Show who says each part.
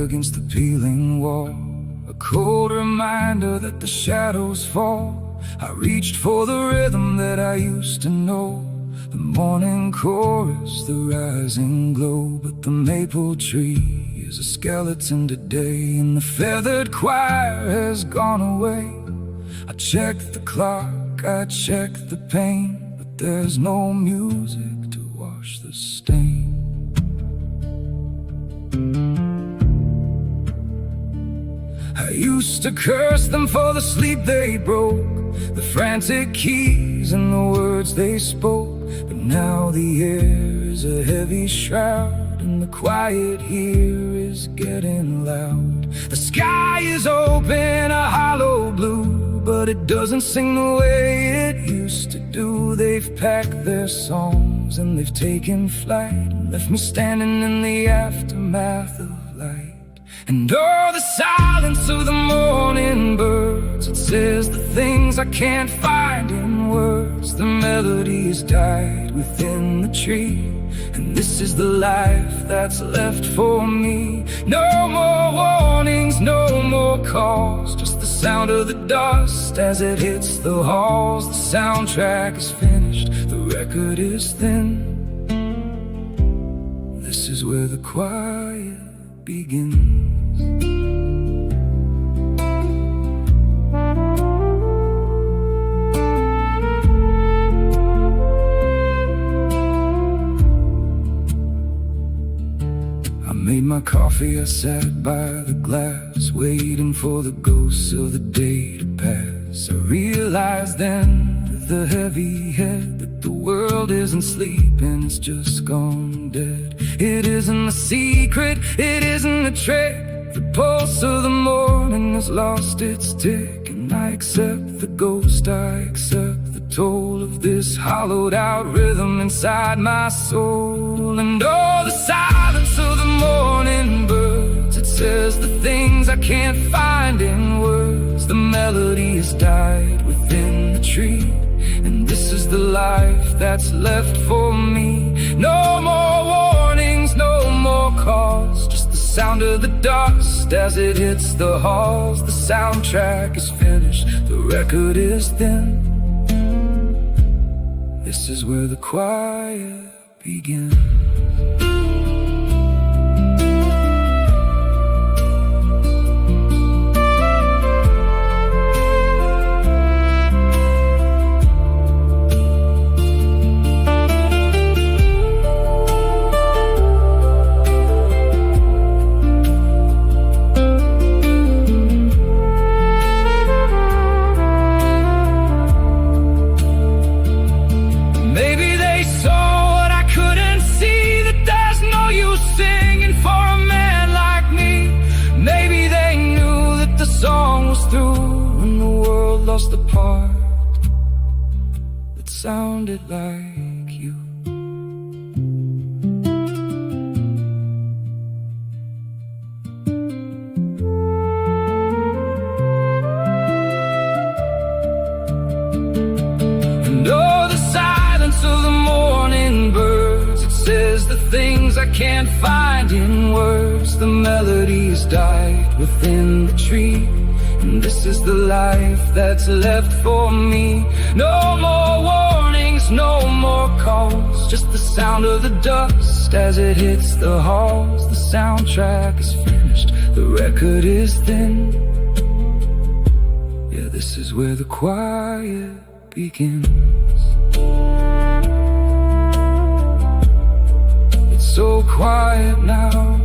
Speaker 1: against the peeling wall, a cold reminder that the shadows fall. I reached for the rhythm that I used to know, the morning chorus, the rising glow. But the maple tree is a skeleton today, and the feathered choir has gone away. I checked the clock, I checked the pain, but there's no music to wash the stain. I used to curse them for the sleep they broke, the frantic keys and the words they spoke. But now the air is a heavy shroud, and the quiet here is getting loud. The sky is open, a hollow blue, but it doesn't sing the way it used to do. They've packed their songs and they've taken flight, and left me standing in the aftermath of light. And oh, the silence of the morning birds, it says the things I can't find in words. The melody has died within the tree, and this is the life that's left for me. No more warnings, no more calls, just the sound of the dust as it hits the halls. The soundtrack is finished, the record is thin. This is where the quiet begins. I made my coffee, I sat by the glass, waiting for the ghosts of the day to pass. I realized then, with a heavy head, that the world isn't sleeping, it's just gone dead. It isn't a secret, it isn't a trick. The pulse of the morning has lost its tick, and I accept the ghost, I accept the toll of this hollowed out rhythm inside my soul. And oh, the silence of the morning birds, it says the things I can't find in words. The melody has died within the tree, and this is the life that's left for me. No more warnings, no more calls, just the sound of the dust as it hits the halls. The soundtrack is finished, the record is thin. This is where the quiet begins. Lost the part that sounded like you. And oh, the silence of the morning birds, it says the things I can't find in words. The melody's died within the tree, and this is the life that's left for me. No more warnings, no more calls, just the sound of the dust as it hits the halls. The soundtrack is finished, the record is thin. Yeah, this is where the quiet begins. It's so quiet now,